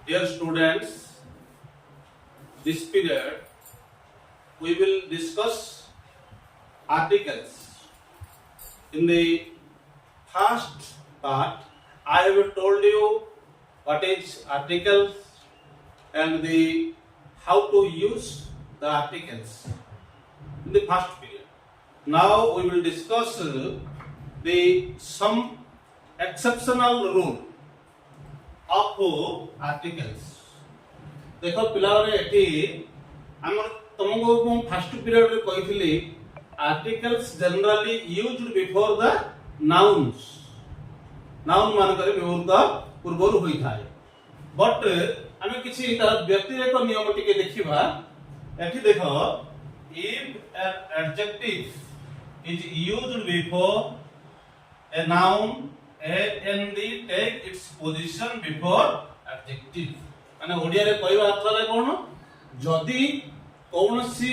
Dear students, this period we will discuss articles. In the first part, I have told you what is articles and the how to use the articles in the first period. Now we will discuss the some exceptional rule of articles. देखो पिलाने एठी हमर तुमको को first period रे कहितली articles generally used before the nouns noun मान करे व्यवहार पूर्व होई थाए बट हमें किछि तार व्यतिरेक नियम टिके देखिबा एठी देखो if an adjective is used before a noun and take its position before adjective माने ओडिया रे कहबा अर्थ रे कोन जदी कोनसी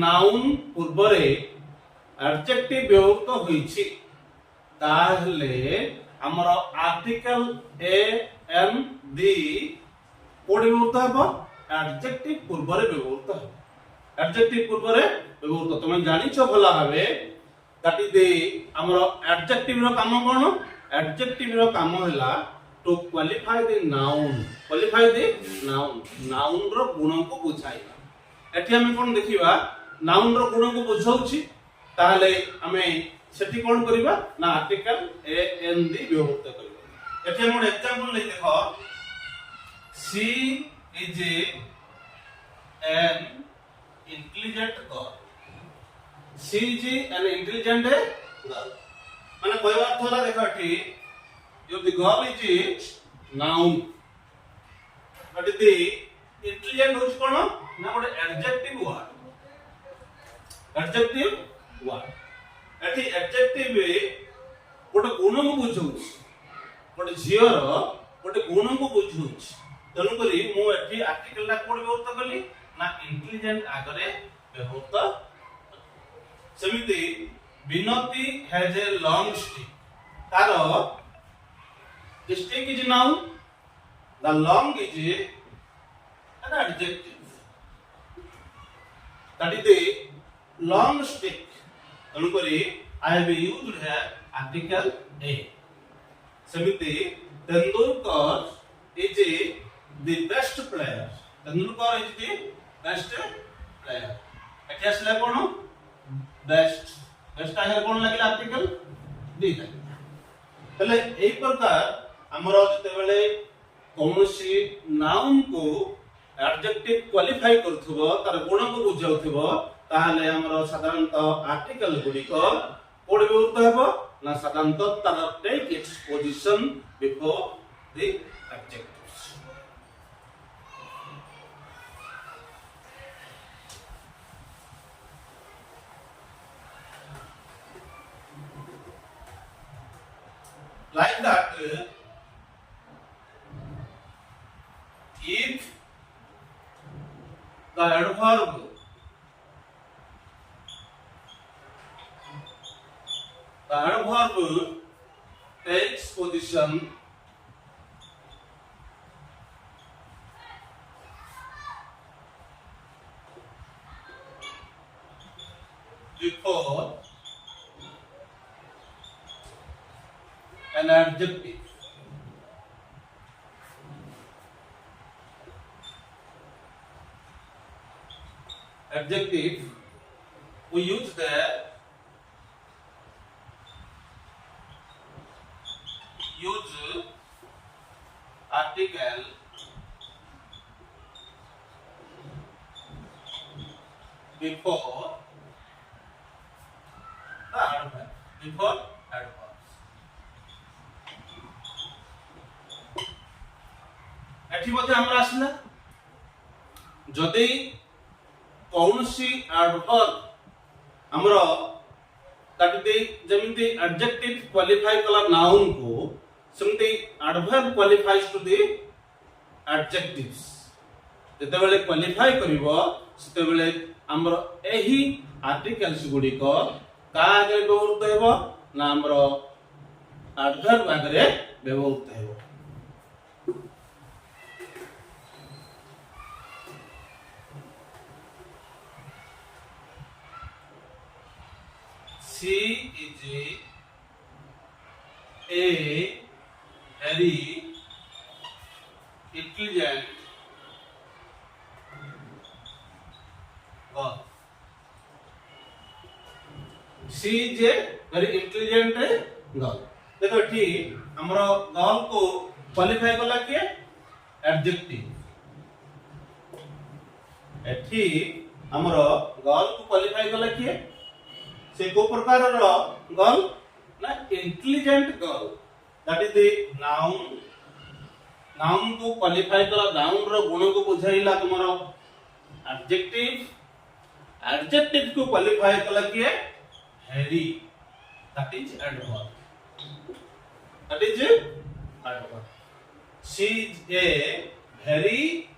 नाउन पूर्व रे एडजेक्टिव व्यवहृत होईछि ताहले हमर आर्टिकल ए एन दी कोड व्यवहृत हबो एडजेक्टिव पूर्व रे व्यवहृत हबो एडजेक्टिव पूर्व रे व्यवहृत तुम जानिछो भला भाबे दैट इज द हमर एडजेक्टिव रो काम कोन एडजेक्टिव रो काम होला to qualify the noun noun रो गुण को बुझाइबा एठी हम कोन देखिबा नाउन रो गुण को बुझाउछि ताले हमें सेठी कोन करिबा ना आर्टिकल ए एन दी व्यवहृत करिबा एठी हम एग्जांपल ले देखो she is an intelligent girl she is an intelligent girl माने कहबा अर्थ होला देखो एठी if the girl is noun but the intelligent is kono na one adjective word एठी adjective गोटे गुण को बुझौछ गोटे झियर गोटे गुण को बुझौछ तनु करी मु एठी आर्टिकल ला कोड व्यवहार कली ना इंटेलिजेंट आगरे व्यवहार समिति विनती has a long stick taro The stick is noun, the long is an adjective. That is the long stick. Anukari, I have used here article A. Samiti, Tendulkar is the best player. Tendulkar is the best player. Atyas la kono? Best. Best I have kono lagi article D. तले एक प्रकार हमरो जते बेले कोनोसी noun को adjective qualify करथबो तार गुण को बुझाउथबो ताहाले हमरो साधारणतः आर्टिकल गुडी को कोड व्यवहृत हेबो ना साधारणतः तार take its position before the adjectives like that if the adverb takes position before an adjective we use the article before the adverb एठी मध्ये हमरा आसला जदी कौनसी एडवर्ब हमरो ताकि जेमिति एडजेक्टिव क्वालिफाई कला नाउन को सेमिति adverb qualifies to the adjectives जते बेले क्वालिफाई करिवो सेते बेले हमरो एही आर्टिकल्स गुडी को का आगे व्यवहृत हेबो ना हमरो एडवर्ब आगे व्यवहृत हेबो intelligent girl. She is a very intelligent girl. देखो एठी हमरो गर्ल को क्वालिफाई कला के एडजेक्टिव. एठी हमरो गर्ल को क्वालिफाई कला के से को प्रकार रो गर्ल ना intelligent girl. That is the noun. Noun को क्वालिफाई कला नाउन रो गुण को बुझाइला तुमरो एडजेक्टिव. एडजेक्टिव को क्वालिफाई कला के very. That is adverb. That is adverb. She is a very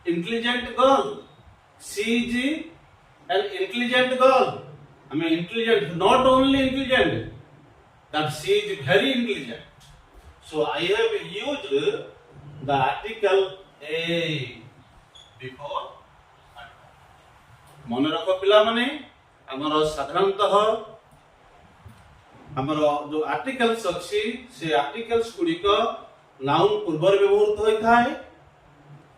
intelligent girl. She is an intelligent girl. I mean intelligent, not only intelligent, that she is very intelligent. So I have used the article a before adverb. मन रखो पिला माने हमरो साधारणतः हमरो जो articles अछि से आर्टिकल्स गुडी को नाउन पूर्वर व्यवहृत होई थाए.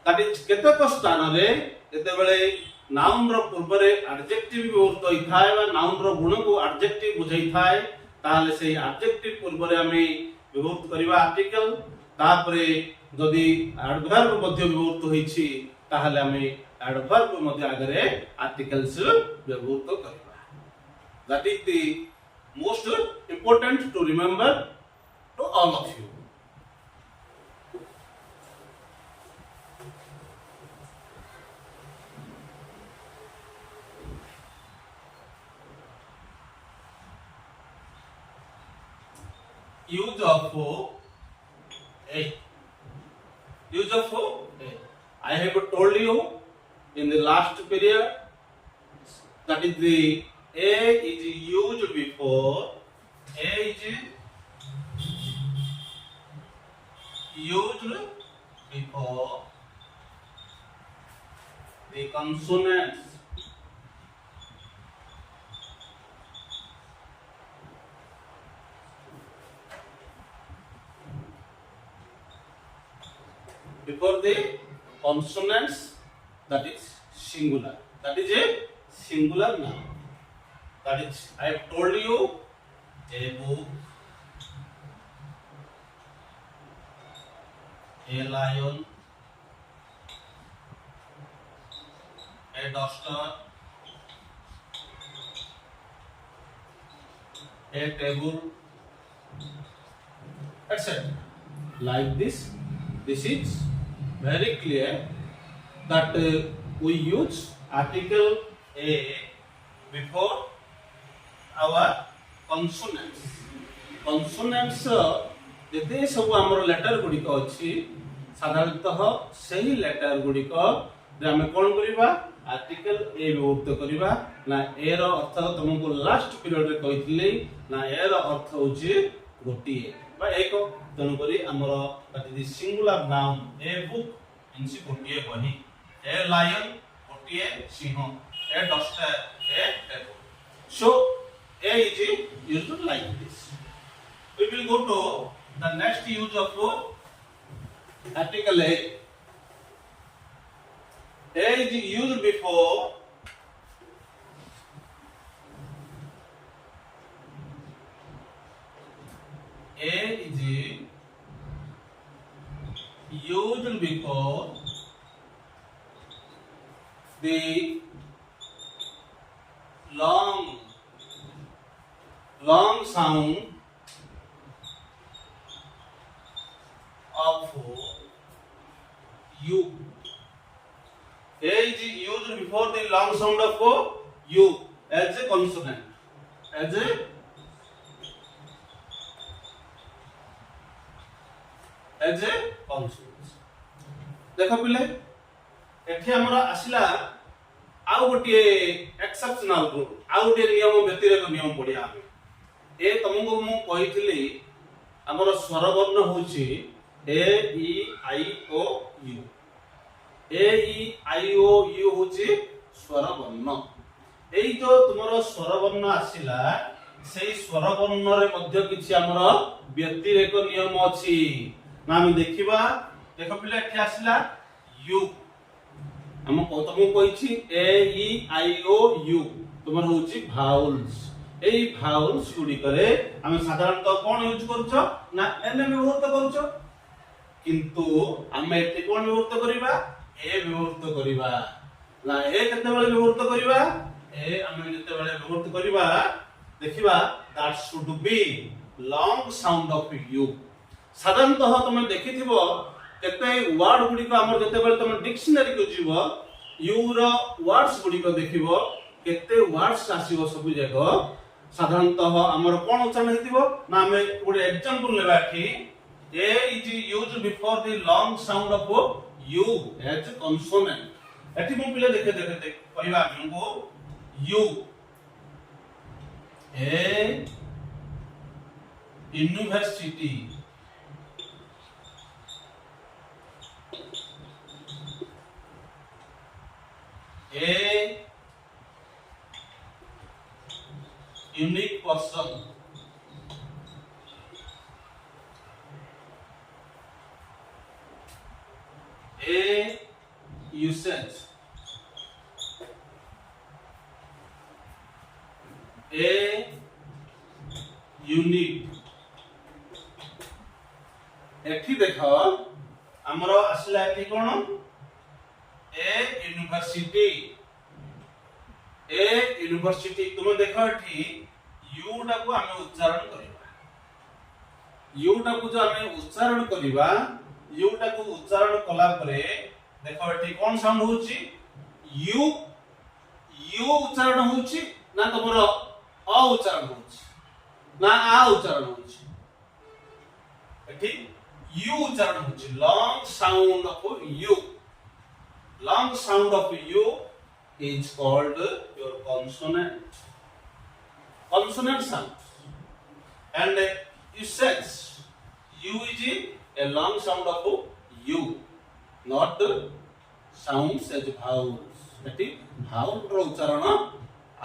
दैट इज केतक स्थान रे केते बेले नाउन रो पूर्व रे एडजेक्टिव व्यवहृत होई थाए बा नाउन रो गुण को एडजेक्टिव बुझाई थाए. ताले से एडजेक्टिव पूर्व रे हमें व्यवहृत करबा आर्टिकल. तापरे जदी एडवर्ब मध्ये व्यवहृत होईछि ताहले हमें एडवर्ब मध्ये आगरे आर्टिकल्स व्यवहृत करबा. That is the most important to remember to all of you. Use of a. Use of a. I have told you in the last period that is the a is used before. A is used before the consonants. Before the consonants, that is singular. That is a singular noun. That is, I have told you, a book, a lion, a duster, a table, etc. Like this is very clear that we use article a before our consonants. Consonants जते सब हमर letter गुडी को अछि साधारणतः सही letter गुडी को जे हम कोन करिबा आर्टिकल ए व्यवहृत करिबा ना ए रो अर्थ तुमको लास्ट पीरियड रे कहितले ना ए रो अर्थ होछि गोटिए बा एक तनु करी हमर कति सिंगुलर नाउन ए बुक इनसी गोटिए बही. ए लायन गोटिए सिंह. A duster a table. So A is used like this. We will go to the next use of article A. A is used before A is used before the long sound of U. A is used before the long sound of U as a consonant. As a consonant. देखो पिले एठी हमरा आसिला आउ गोटे exceptional rule आउ गोटे नियम व्यतिरेक नियम पढ़िया हम. ए तुमको मु कहितली हमर स्वर वर्ण होछि ए ई आई ओ you. A E I O you होछि स्वर वर्ण. एई जो तुमरो स्वर वर्ण आसिला सेई स्वर वर्ण रे मध्य किछि हमर व्यतिरेक नियम अछि. ना हम देखिबा देखो पिला एठी आसिला यू हम तुमको कहिछि ए ई आई ओ यू तुमर होछि भाउल्स एई भाउल्स गुडी करे हम साधारणतः कोन यूज करछो ना एने व्यवहार करछो किंतु हम एठी कोन व्यवहार करिबा ए व्यवहार करिबा ना ए केते बेले व्यवहार करिबा ए हम जते बेले व्यवहार करिबा देखिबा that should be long sound of you साधारणतः तुम देखिथिबो केते वर्ड गुडी को हमर जते बेले तुम डिक्शनरी को जीवो यू रो वर्ड्स गुडी को देखिबो केते वर्ड्स आसीबो सब जगह साधारणतः हमर कोन उच्चारण हेतिबो ना हम गुडी एग्जांपल लेबा कि a is used before the long sound of U as consonant एठी मो पिले देखे कहबा हमको U a university a unique person a usage a unique एठी देखो हमरो असला एठी कोन ए यूनिवर्सिटी तुम देखो एठी यू टा को हम उच्चारण करबा यू टा को जो हम उच्चारण करबा यू टा को उच्चारण कला परे देखो एठी कोन साउंड होची यू यू उच्चारण होची ना तमरो अ उच्चारण होची ना आ उच्चारण होची एठी यू उच्चारण होची long sound of you long sound of u is called your consonant sound and you says u is a long sound of u not sounds as vowels एटी vowel रो उच्चारण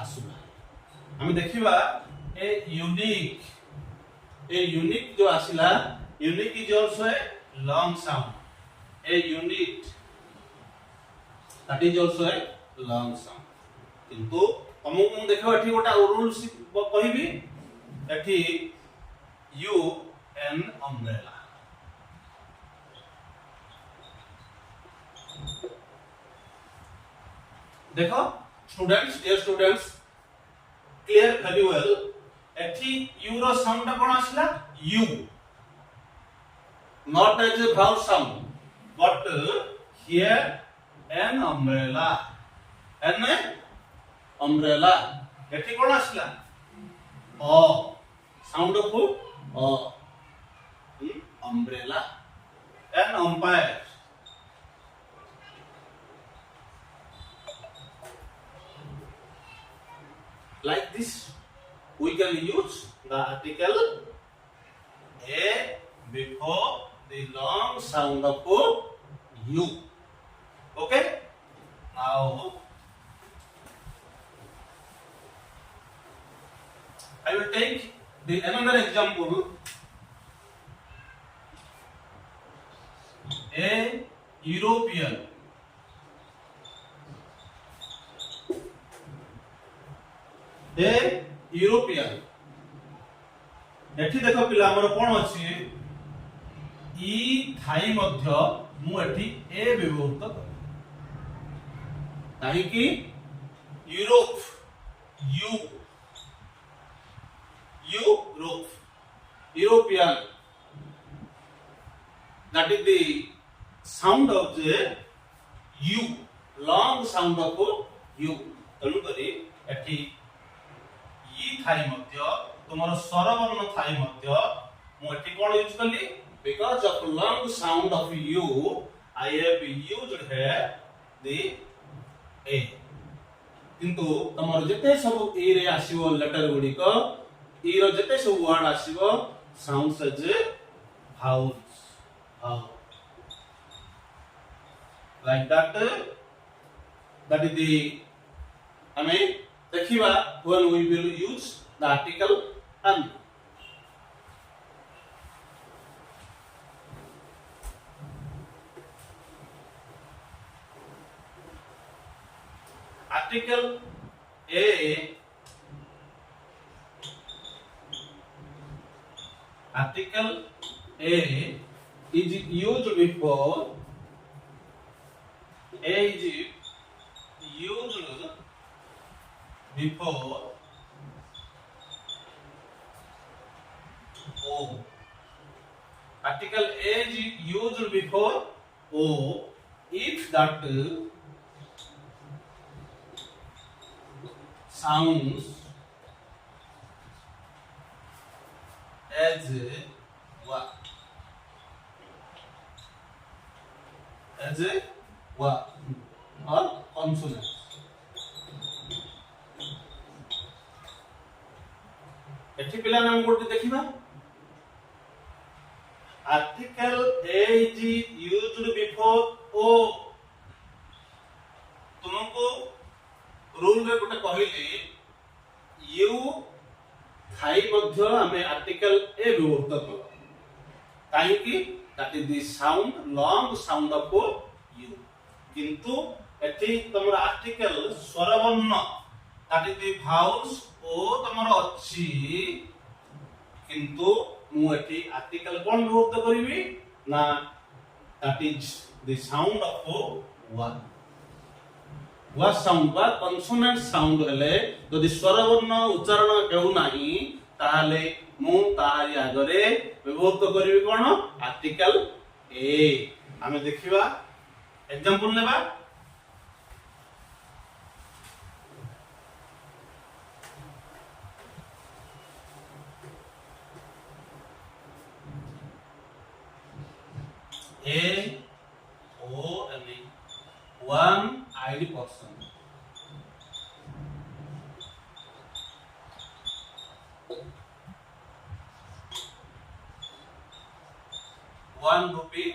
आसुला हम देखिबा ए यूनिक जो आसिला unique is also a long sound a unit that is also a long sound किंतु हमहु देखो एठी गोटा रूल्स कहिबी एठी यू एन अम्ब्रेला देखो students dear students clear very well एठी यू रो साउंड कोन आसला U not as a vowel sound but here an umbrella एठी कोन आसला a sound of a umbrella an umpire like this we can use the article a before the long sound of u. Okay, now I will take another example. A European एठी देखो पिला हमर कोन अछि ई Thai मध्य मु एठी ए व्यवहृत कर ताहि कि Europe European that is the sound of the u long sound of u तनु करी एठी ई थाई मध्य तुमरो स्वरवर्ण थाई मध्य मु एठी कोन यूज करली because of long sound of u I have used here the a किंतु तमर जते सब ए रे आसीबो लेटर गुडी को ई रो जते सब वर्ड आसीबो sounds as vowels like that is the हमें देखिबा when we will use the article an article A is used before O. Article A is used before O if that sounds as what? As a what or consonant. एठी पिला नाम कोड देखिबा article a is used before o तुमको rule रे गोटे कहिली you Thai मध्य हमें article a व्यवहार करो काहे कि that is the sound long sound of you किंतु एठी तमरा आर्टिकल स्वर वर्ण दैट इज द भाउल्स ओ तमरा अछि किंतु मु एठी आर्टिकल कोन व्यवहार करिवि ना that is the sound of one वा साउंड बा कॉन्सोनेंट साउंड हेले यदि स्वर वर्ण उच्चारण हेउ नाही ताले मु तारी आगरे व्यवहार करिवि कोन आर्टिकल ए हमें देखिबा एग्जांपल लेबा A O N E one eyed person ₹1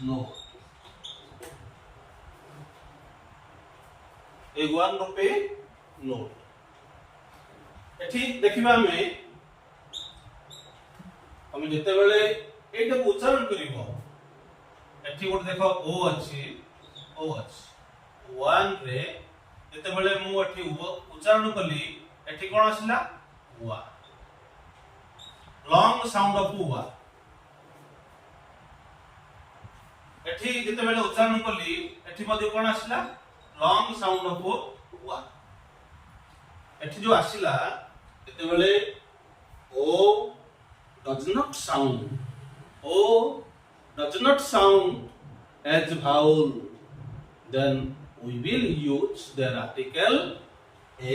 note a ₹1 note एठी देखिबा में हम जते बेले एटा उच्चारण करिवो एठी गोट देखो ओ अछि 1 रे जते बेले मु एठी उच्चारण कली एठी कोन आसिला वा लॉन्ग साउंड ऑफ वा एठी जते बेले उच्चारण कली एठी मध्ये कोन आसिला लॉन्ग साउंड ऑफ वा एठी जो आसिला जते बेले ओ does not sound as vowel then we will use their article a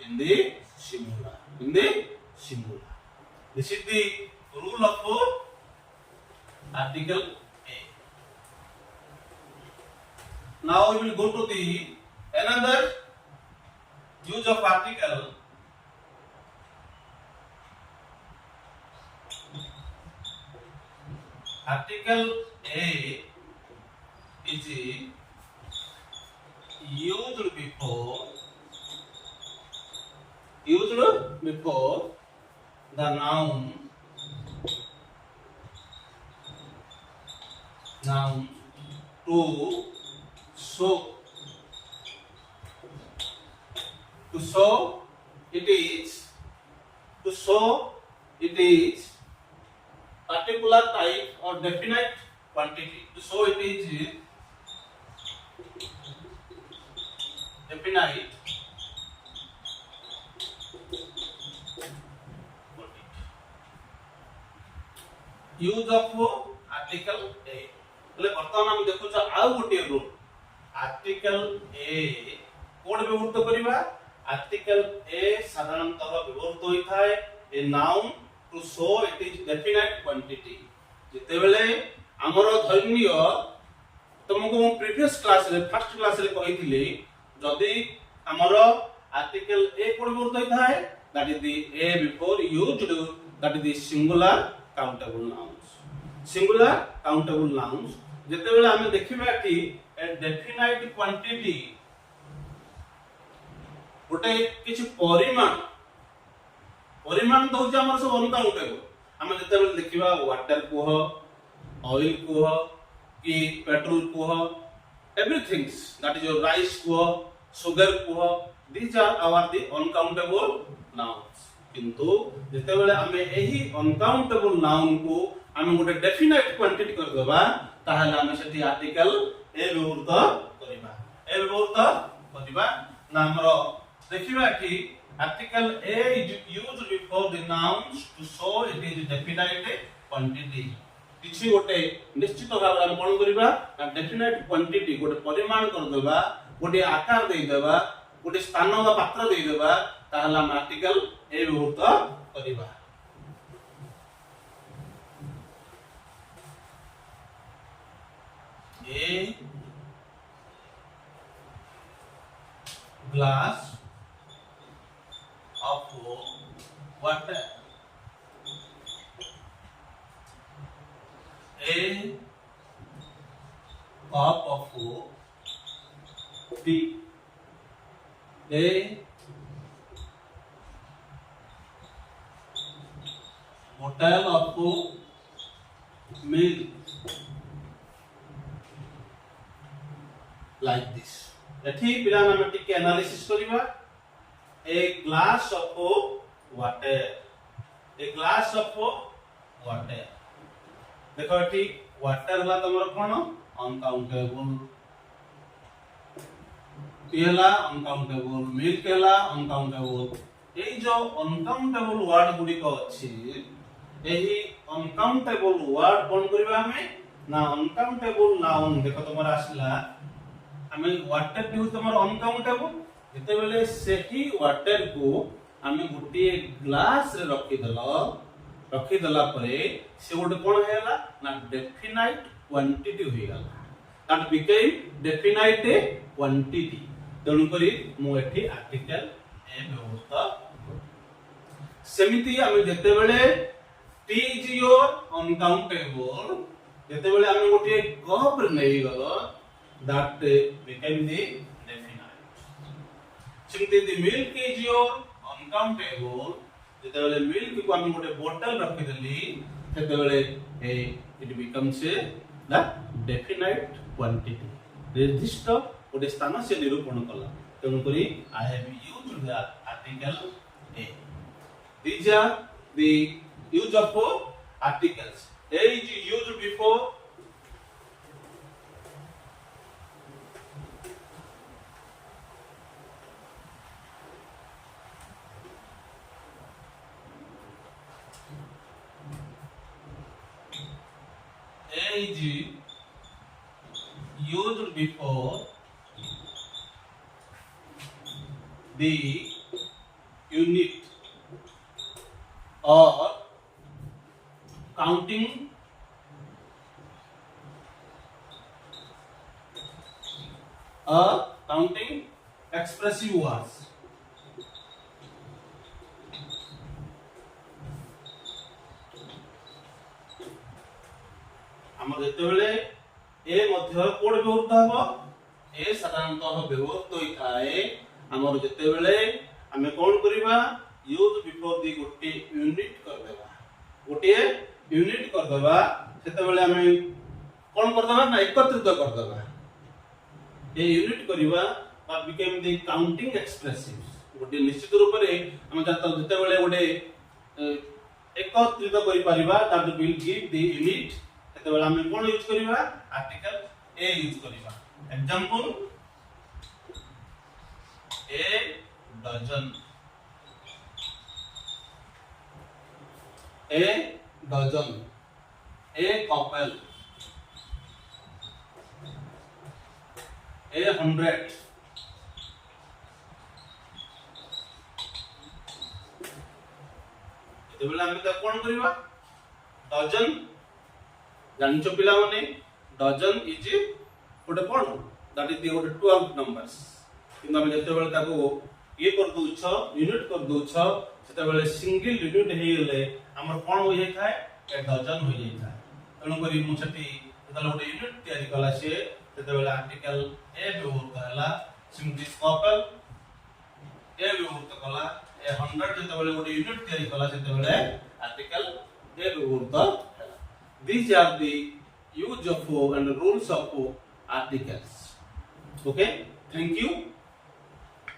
in the singular this is the rule of article a now we will go to the another use of article Article A is used before the noun to show it is particular type or definite quantity so it is definite use of article a એટલે ବର୍ତ୍ତମାନ ଆମେ ଦେଖୁଛ ଆଉ ଗୋଟିଏ rule article a କୋड ବ୍ୟବହୃତ କରିବା article a ସାଧାରଣତଃ ବ୍ୟବହୃତ ହୋଇଥାଏ a noun to show it is definite quantity ଯେତେବେଳେ ଆମର ଧର୍ମୀୟ ତମକୁ ମୁଁ ପ୍ରିଭିୟସ୍ କ୍ଲାସ୍ ରେ ଫାର୍ଷ୍ଟ କ୍ଲାସ୍ ରେ କହିଥିଲି ଯଦି ଆମର article a କୋड ବ୍ୟବହୃତ ହୋଇଥାଏ that is the a before used that is the singular countable nouns ଯେତେବେଳେ ଆମେ ଦେଖିବା କି a definite quantity ଗୋଟେ କିଛି ପରିମାଣ ତ ହଉଛି ଆମର ସବୁ ଅନୁକାଉଣ୍ଟେବଲ ଆମେ ଯେତେବେଳେ ଦେଖିବା ୱାଟର କୁହ ऑयल कुह कि petrol Kuh everything that is your rice kuh sugar kuh these are our the uncountable nouns किंतु जते बेले हमें एही uncountable noun को हमें गोटे डेफिनाइट क्वांटिटी कर देबा ताहले हमें सेठी आर्टिकल ए व्यवहृत करिबा ना हमरो देखिबा कि article a is used before the nouns to show it is definite quantity किछि गोटे निश्चित भाव हम कोन करिबा डेफिनाइट क्वांटिटी गोटे परिमाण कर देबा गोटे आकार दे देबा गोटे स्थान वा पात्र दे देबा ताहला हम आर्टिकल ए व्यवहृत करिबा ए glass of water a cup of tea a bottle of milk like this एठी पिला नाम टिके एनालिसिस करिबा ए ग्लास ऑफ वाटर देखो एठी वाटर हला तमर कोन अनकाउंटेबल पिला अनकाउंटेबल मिल्क हला अनकाउंटेबल एई जो अनकाउंटेबल वर्ड गुडी को अछि एही अनकाउंटेबल वर्ड कोन करिबा हमें ना अनकाउंटेबल नाउन देखो तमर आसला हमें वाटर की तमर अनकाउंटेबल जते बेले सेही वाटर को हमें गोटे ग्लास रे रखि देला परे से गोटे कोन हेला ना डेफिनाइट क्वांटिटी होई गला दैट बिकेम डेफिनाइट क्वांटिटी तणु करी मु एठी आर्टिकल ए व्यवहृत सेमिति हमें जते बेले टी इज योर अनकाउंटेबल जते बेले हमें गोटे कप रे नै गलो that became the definite simply the milk is your uncountable jete bele milk ko ami gote bottle rakhi deli tete bele it becomes the definite quantity register gote sthana se nirupan kala tenu kori I have used the article a these are the use of articles a is used before is used before the unit or counting expressive words हम जेतेबेले ए मध्य code व्यवहृत हबो ए साधारणतः व्यवहृत होई थाए हमर जेतेबेले हमें कोन करिबा use before the गोटे यूनिट कर देबा सेतेबेले हमें कोन कर देबा ना एकत्रित कर देबा ए यूनिट करिबा बा बिकेम दी काउंटिंग एक्सप्रेसिव्स गोटे निश्चित रूप रे हम जेतेबेले गोटे एकत्रित करि परिबा that will give the unit तो हम कोन यूज करिबा आर्टिकल ए यूज करिबा example a dozen a couple a 100 तो बोला हम तो कोन करिबा डजन जानचो पिला माने डजन इज गोटे कोन दैट इज गोटे 12 नंबर्स किंतु हम जते बेले ताको ये कर दोछ यूनिट कर दोछ सेते बेले सिंगल यूनिट हे गेले हमर कोन होय जाय ए डजन होय जाय तणु करी मु छटी तले गोटे यूनिट तयारी कला से सेते बेले आर्टिकल ए व्यवहार करला सिंगल कपल ए व्यवहार कला ए 100 जते बेले गोटे यूनिट तयारी कला सेते बेले आर्टिकल ए व्यवहार These are the use of and rules of articles. Okay, thank you.